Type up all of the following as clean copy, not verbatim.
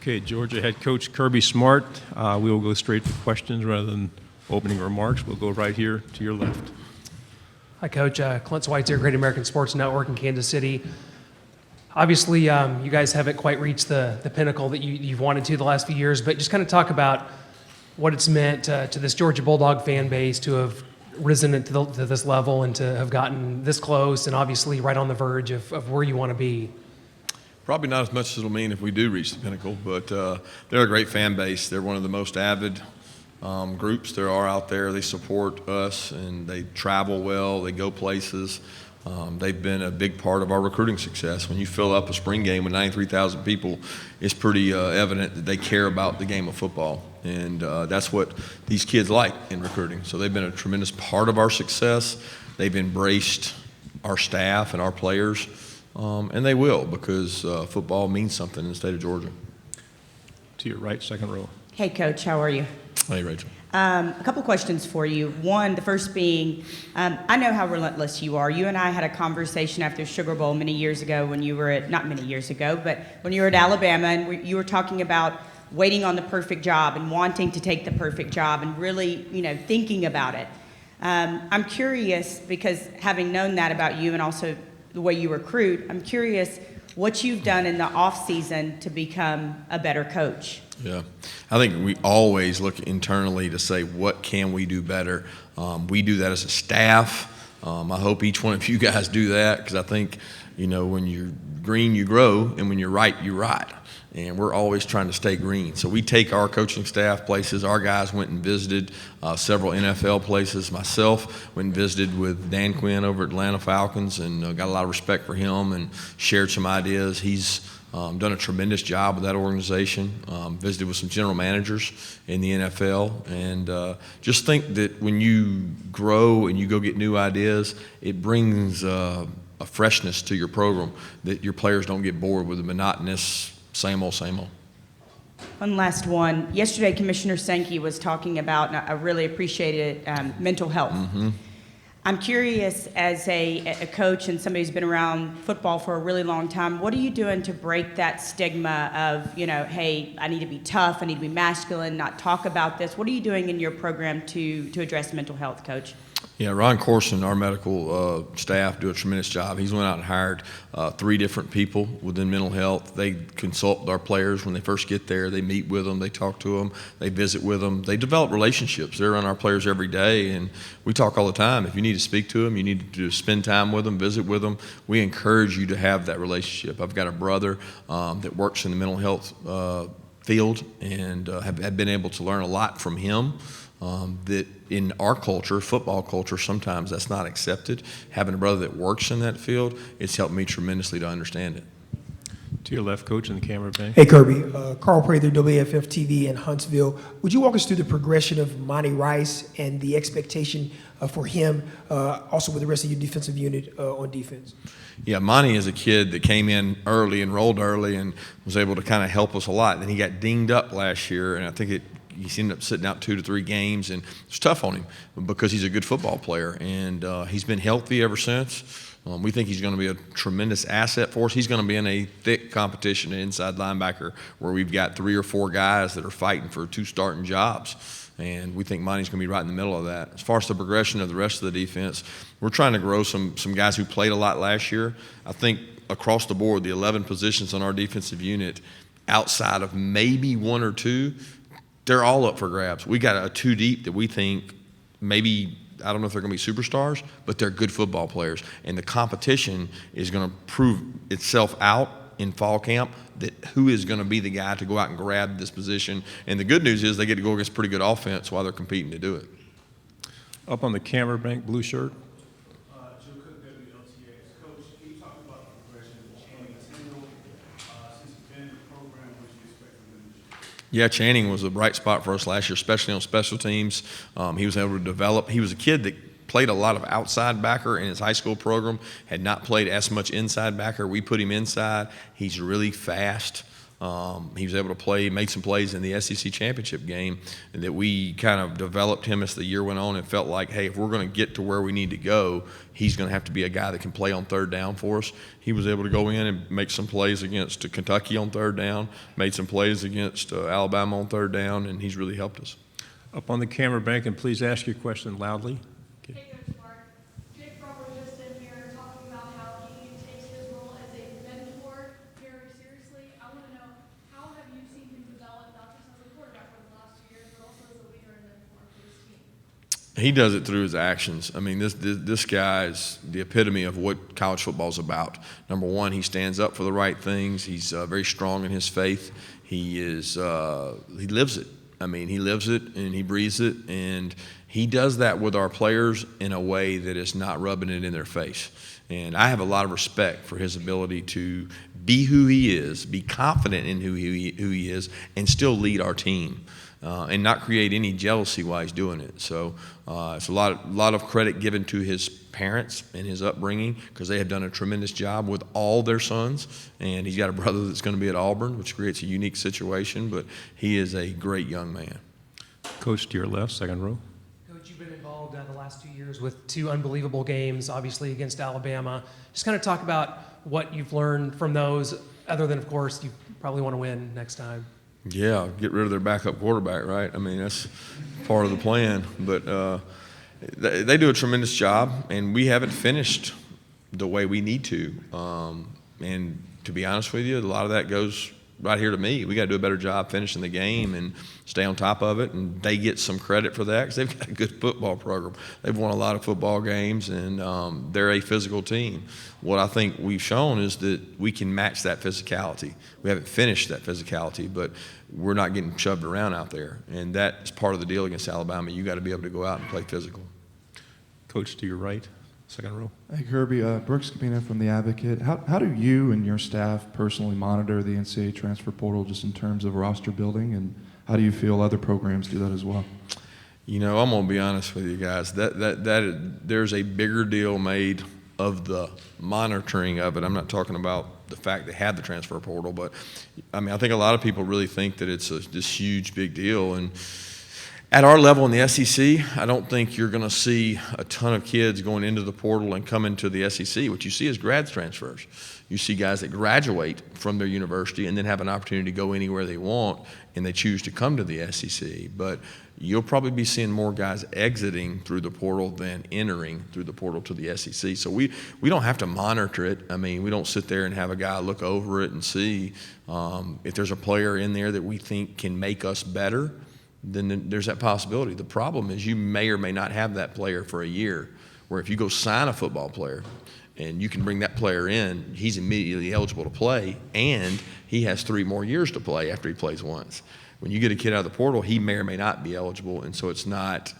Okay, Georgia head coach Kirby Smart. We will go straight to questions rather than opening remarks. We'll go right here to your left. Hi, Coach. Clint White's here, Great American Sports Network in Kansas City. Obviously, you guys haven't quite reached the pinnacle that you've wanted to the last few years, but just kind of talk about what it's meant to this Georgia Bulldog fan base to have risen to this level and to have gotten this close and obviously right on the verge of where you want to be. Probably not as much as it'll mean if we do reach the pinnacle, but they're a great fan base. They're one of the most avid groups there are out there. They support us, and they travel well. They go places. They've been a big part of our recruiting success. When you fill up a spring game with 93,000 people, it's pretty evident that they care about the game of football, and that's what these kids like in recruiting. So they've been a tremendous part of our success. They've embraced our staff and our players. And they will, because football means something in the state of Georgia. To your right, second row. Hey, Coach, how are you? Hey, Rachel. A couple questions for you. One, the first being, I know how relentless you are. You and I had a conversation after Sugar Bowl many years ago when you were at, not many years ago, but when you were at Alabama, and you were talking about waiting on the perfect job and wanting to take the perfect job and really, thinking about it. I'm curious, because having known that about you and also the way you recruit, I'm curious what you've done in the off-season to become a better coach. Yeah, I think we always look internally to say, what can we do better? We do that as a staff. I hope each one of you guys do that, because I think, when you're green, you grow, and when you're right, you ride. And we're always trying to stay green. So we take our coaching staff places. Our guys went and visited several NFL places. Myself went and visited with Dan Quinn over at Atlanta Falcons, and got a lot of respect for him and shared some ideas. He's done a tremendous job with that organization. Visited with some general managers in the NFL, and just think that when you grow and you go get new ideas, it brings a freshness to your program that your players don't get bored with the monotonous same old, same old. One last one. Yesterday, Commissioner Sankey was talking about, and I really appreciated mental health. Mm-hmm. I'm curious, as a coach and somebody who's been around football for a really long time, what are you doing to break that stigma of, hey, I need to be tough, I need to be masculine, not talk about this? What are you doing in your program to address mental health, Coach? Yeah, Ron Corson, our medical staff, do a tremendous job. He's went out and hired 3 different people within mental health. They consult with our players when they first get there. They meet with them. They talk to them. They visit with them. They develop relationships. They're around our players every day, and we talk all the time. If you need to speak to them, you need to spend time with them, visit with them. We encourage you to have that relationship. I've got a brother that works in the mental health field, and have been able to learn a lot from him. That in our culture, football culture, sometimes that's not accepted. Having a brother that works in that field, it's helped me tremendously to understand it. To your left, Coach, in the camera bank. Hey, Kirby. Carl Prather, WFF TV in Huntsville. Would you walk us through the progression of Monty Rice and the expectation for him, also with the rest of your defensive unit on defense? Yeah, Monty is a kid that came in early, enrolled early, and was able to kind of help us a lot. Then he got dinged up last year, and I think he ended up sitting out 2 to 3 games, and it's tough on him because he's a good football player, and he's been healthy ever since. We think he's going to be a tremendous asset for us. He's going to be in a thick competition at inside linebacker where we've got 3 or 4 guys that are fighting for 2 starting jobs, and we think Monty's going to be right in the middle of that. As far as the progression of the rest of the defense, we're trying to grow some guys who played a lot last year. I think across the board, the 11 positions on our defensive unit, outside of maybe 1 or 2, they're all up for grabs. We got a 2 deep that we think maybe, I don't know if they're going to be superstars, but they're good football players. And the competition is going to prove itself out in fall camp, that who is going to be the guy to go out and grab this position. And the good news is they get to go against pretty good offense while they're competing to do it. Up on the camera bank, blue shirt. Yeah, Channing was a bright spot for us last year, especially on special teams. He was able to develop. He was a kid that played a lot of outside backer in his high school program, had not played as much inside backer. We put him inside. He's really fast. He was able to play, made some plays in the SEC championship game, and that we kind of developed him as the year went on and felt like, hey, if we're going to get to where we need to go, he's going to have to be a guy that can play on third down for us. He was able to go in and make some plays against Kentucky on third down, made some plays against Alabama on third down, and he's really helped us. Up on the camera bank, and please ask your question loudly. Okay. Hey, Coach Mark. Jake Crawford just in here talking about how he takes his role as a mentor very seriously. I want to know, how have you seen him develop, not just as a quarterback over the last 2 years, but also as a leader and mentor for his team? He does it through his actions. I mean, this guy's the epitome of what college football is about. Number one, he stands up for the right things. He's very strong in his faith. He lives it. I mean, he lives it and he breathes it, and he does that with our players in a way that is not rubbing it in their face. And I have a lot of respect for his ability to be who he is, be confident in who he is, and still lead our team. And not create any jealousy while he's doing it. So it's a lot of credit given to his parents and his upbringing, because they have done a tremendous job with all their sons. And he's got a brother that's going to be at Auburn, which creates a unique situation. But he is a great young man. Coach to your left, second row. Coach, you've been involved the last 2 years with 2 unbelievable games, obviously against Alabama. Just kind of talk about what you've learned from those, other than, of course, you probably want to win next time. Yeah, get rid of their backup quarterback, right? I mean, that's part of the plan. But they do a tremendous job, and we haven't finished the way we need to. And to be honest with you, a lot of that goes right here to me. We got to do a better job finishing the game and stay on top of it. And they get some credit for that because they've got a good football program. They've won a lot of football games, and they're a physical team. What I think we've shown is that we can match that physicality. We haven't finished that physicality, but we're not getting shoved around out there. And that's part of the deal against Alabama. You got to be able to go out and play physical. Coach to your right, second row. Hey, Kirby. Brooks Cabina from The Advocate. How do you and your staff personally monitor the NCAA transfer portal just in terms of roster building, and how do you feel other programs do that as well? You know, I'm going to be honest with you guys. There's a bigger deal made of the monitoring of it. I'm not talking about the fact they have the transfer portal, but I mean, I think a lot of people really think that it's this huge, big deal. And at our level in the SEC, I don't think you're going to see a ton of kids going into the portal and coming to the SEC. What you see is grad transfers. You see guys that graduate from their university and then have an opportunity to go anywhere they want, and they choose to come to the SEC. But you'll probably be seeing more guys exiting through the portal than entering through the portal to the SEC. So we don't have to monitor it. I mean, we don't sit there and have a guy look over it and see if there's a player in there that we think can make us better. Then there's that possibility. The problem is you may or may not have that player for a year, where if you go sign a football player and you can bring that player in, he's immediately eligible to play, and he has 3 more years to play after he plays once. When you get a kid out of the portal, he may or may not be eligible, and so it's not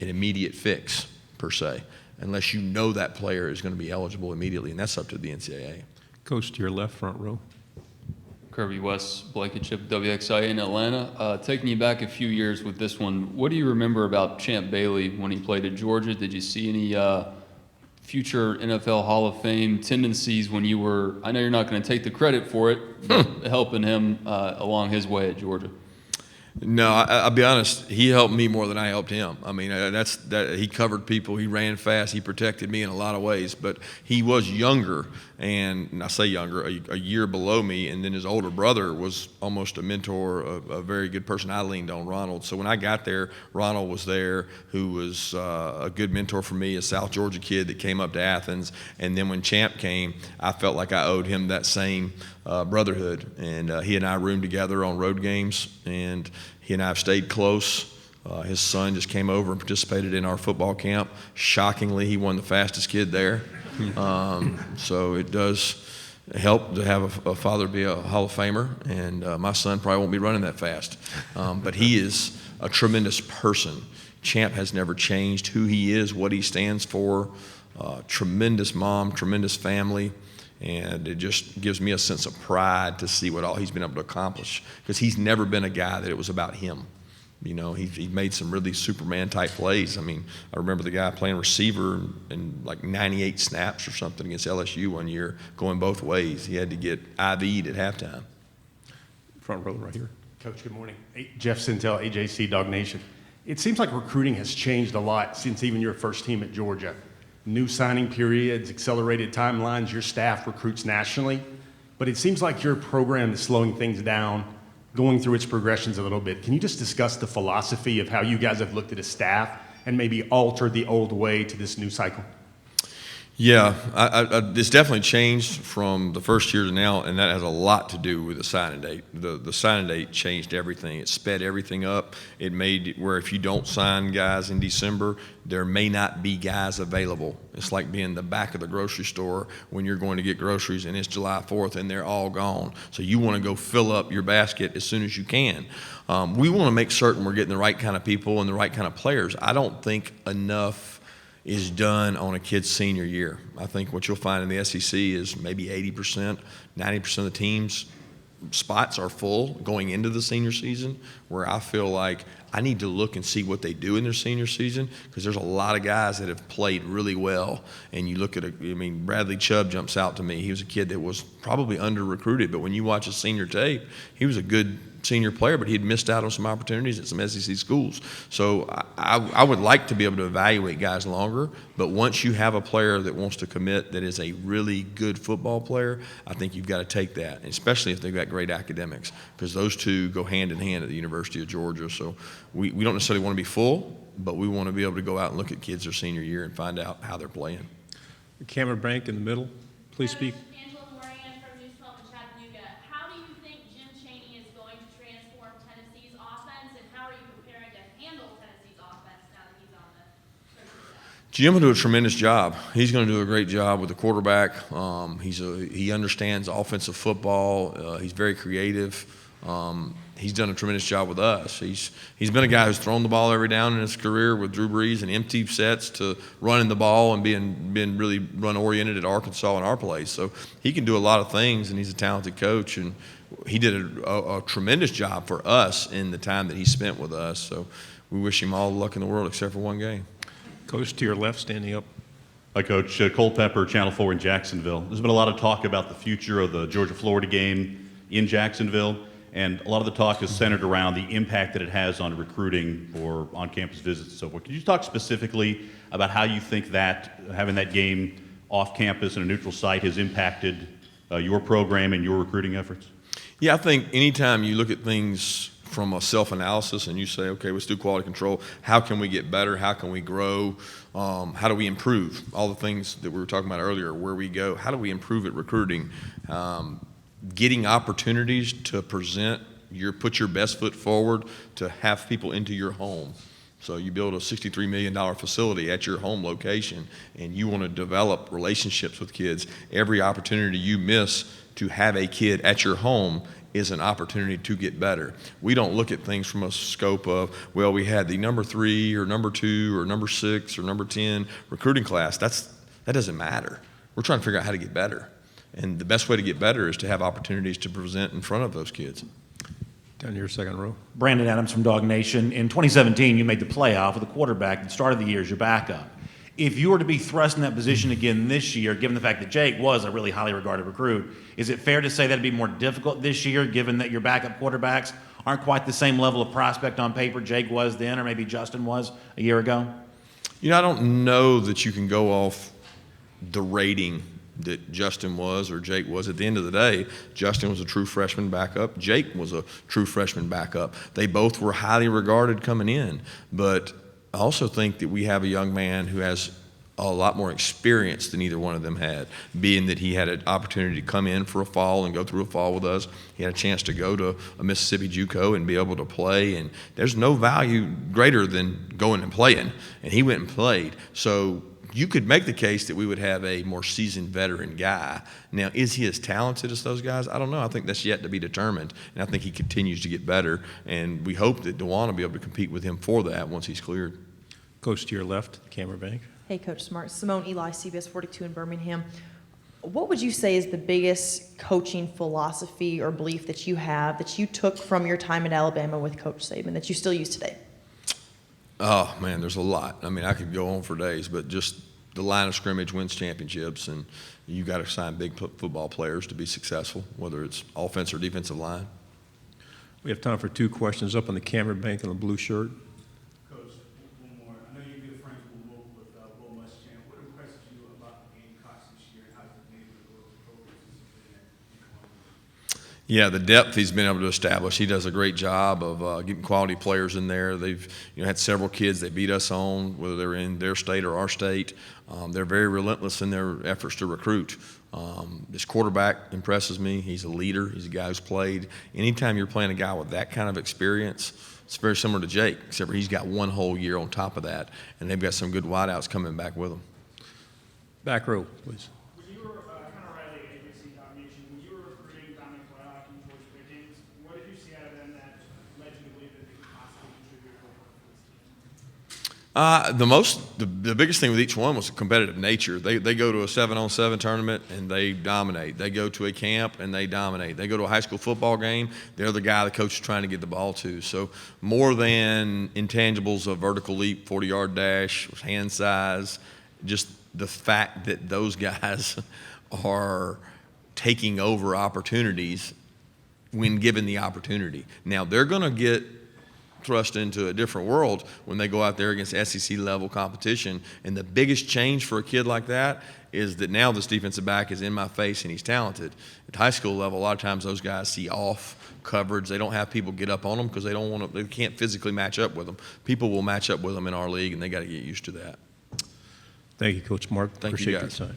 an immediate fix per se, unless you know that player is going to be eligible immediately, and that's up to the NCAA. Coach to your left, front row. Kirby West, Blankenship, WXI in Atlanta. Taking you back a few years with this one, what do you remember about Champ Bailey when he played at Georgia? Did you see any future NFL Hall of Fame tendencies when you were, I know you're not going to take the credit for it, but helping him along his way at Georgia? No, I'll be honest. He helped me more than I helped him. I mean, he covered people. He ran fast. He protected me in a lot of ways. But he was younger, and I say younger, a year below me. And then his older brother was almost a mentor, a very good person I leaned on, Ronald. So when I got there, Ronald was there, who was a good mentor for me, a South Georgia kid that came up to Athens. And then when Champ came, I felt like I owed him that same brotherhood. And he and I roomed together on road games, and he and I have stayed close. His son just came over and participated in our football camp. Shockingly, he won the fastest kid there. So it does help to have a father be a Hall of Famer, and my son probably won't be running that fast. But he is a tremendous person. Champ has never changed who he is, what he stands for. Tremendous mom, tremendous family. And it just gives me a sense of pride to see what all he's been able to accomplish, because he's never been a guy that it was about him. You know, he made some really Superman-type plays. I mean, I remember the guy playing receiver in like 98 snaps or something against LSU one year, going both ways. He had to get IV'd at halftime. Front row right here. Coach, good morning. Jeff Sintel, AJC Dog Nation. It seems like recruiting has changed a lot since even your first team at Georgia. New signing periods, accelerated timelines, your staff recruits nationally. But it seems like your program is slowing things down, going through its progressions a little bit. Can you just discuss the philosophy of how you guys have looked at a staff and maybe altered the old way to this new cycle? Yeah, it's definitely changed from the first year to now, and that has a lot to do with the signing date. The signing date changed everything. It sped everything up. It made it where if you don't sign guys in December, there may not be guys available. It's like being the back of the grocery store when you're going to get groceries and it's July 4th and they're all gone. So you want to go fill up your basket as soon as you can. We want to make certain we're getting the right kind of people and the right kind of players. I don't think enough is done on a kid's senior year. I think what you'll find in the SEC is maybe 80%, 90% of the teams' spots are full going into the senior season, where I feel like I need to look and see what they do in their senior season, because there's a lot of guys that have played really well. And you look at, Bradley Chubb jumps out to me. He was a kid that was probably under-recruited, but when you watch his senior tape, he was a good senior player, but he'd missed out on some opportunities at some SEC schools. So I would like to be able to evaluate guys longer, but once you have a player that wants to commit that is a really good football player, I think you've got to take that, especially if they've got great academics, because those two go hand in hand at the University of Georgia. So we don't necessarily want to be full, but we want to be able to go out and look at kids their senior year and find out how they're playing. Camera bank in the middle, please speak. Angela Moran from News 12 in Chattanooga. How do you think Jim Chaney is going to transform Tennessee's offense, and how are you preparing to handle Tennessee's offense now that he's on the coaching staff? Jim will do a tremendous job. He's going to do a great job with the quarterback. He understands offensive football. He's very creative. He's done a tremendous job with us. He's been a guy who's thrown the ball every down in his career with Drew Brees, and empty sets to running the ball and being really run-oriented at Arkansas and our place. So he can do a lot of things, and he's a talented coach. And he did a tremendous job for us in the time that he spent with us. So we wish him all the luck in the world except for one game. Coach to your left, standing up. Hi, Coach. Culpepper, Channel 4 in Jacksonville. There's been a lot of talk about the future of the Georgia-Florida game in Jacksonville, and a lot of the talk is centered around the impact that it has on recruiting or on-campus visits and so forth. Could you talk specifically about how you think that having that game off-campus in a neutral site has impacted your program and your recruiting efforts? Yeah, I think anytime you look at things from a self-analysis and you say, okay, let's do quality control. How can we get better? How can we grow? How do we improve? All the things that we were talking about earlier, where we go. How do we improve at recruiting? Getting opportunities to put your best foot forward, to have people into your home. So you build a $63 million facility at your home location, and you want to develop relationships with kids. Every opportunity you miss to have a kid at your home is an opportunity to get better. We don't look at things from a scope of, well, we had the number 3 or number 2 or number 6 or number 10 recruiting class. That doesn't matter. We're trying to figure out how to get better. And the best way to get better is to have opportunities to present in front of those kids. Down your second row. Brandon Adams from Dog Nation. In 2017, you made the playoff with a quarterback at the start of the year as your backup. If you were to be thrust in that position again this year, given the fact that Jake was a really highly regarded recruit, is it fair to say that it'd be more difficult this year, given that your backup quarterbacks aren't quite the same level of prospect on paper Jake was then, or maybe Justin was a year ago? I don't know that you can go off the rating that Justin was or Jake was. At the end of the day, Justin was a true freshman backup. Jake was a true freshman backup. They both were highly regarded coming in. But I also think that we have a young man who has a lot more experience than either one of them had, being that he had an opportunity to come in for a fall and go through a fall with us. He had a chance to go to a Mississippi JUCO and be able to play, and there's no value greater than going and playing, and he went and played. So you could make the case that we would have a more seasoned veteran guy. Now, is he as talented as those guys? I don't know. I think that's yet to be determined, and I think he continues to get better, and we hope that DeJuan will be able to compete with him for that once he's cleared. Coach to your left, camera bank. Hey, Coach Smart. Simone Eli, CBS 42 in Birmingham. What would you say is the biggest coaching philosophy or belief that you have that you took from your time at Alabama with Coach Saban that you still use today? Oh, man, there's a lot. I could go on for days, but just the line of scrimmage wins championships, and you got to sign big football players to be successful, whether it's offense or defensive line. We have time for 2 questions. Up on the camera bank in a blue shirt. Coach, one more. I know you're good friends with Will Muschamp. What impresses you about the Gamecocks this year, and how has it been able to grow the program since you've been there? Yeah, the depth he's been able to establish. He does a great job of getting quality players in there. They've had several kids they beat us on, whether they're in their state or our state. They're very relentless in their efforts to recruit. This quarterback impresses me. He's a leader. He's a guy who's played. Anytime you're playing a guy with that kind of experience, it's very similar to Jake, except for he's got one whole year on top of that, and they've got some good wideouts coming back with him. Back row, please. When you were kind of rallying AJC domination, when you were recruiting Dominic Blaylock and George Pickens, what did you see out of them that led you to believe that they could possibly contribute for this team? The biggest thing with each one was the competitive nature. They go to a 7-on-7 tournament and they dominate. They go to a camp and they dominate. They go to a high school football game, they're the guy the coach is trying to get the ball to. So more than intangibles of vertical leap, 40-yard dash, hand size, just the fact that those guys are taking over opportunities when given the opportunity. Now, they're going to get thrust into a different world when they go out there against SEC level competition. And the biggest change for a kid like that is that now this defensive back is in my face and he's talented. At high school level, a lot of times those guys see off coverage. They don't have people get up on them because they can't physically match up with them. People will match up with them in our league, and they got to get used to that. Thank you, Coach Mark. Thank you, Appreciate your guys. time.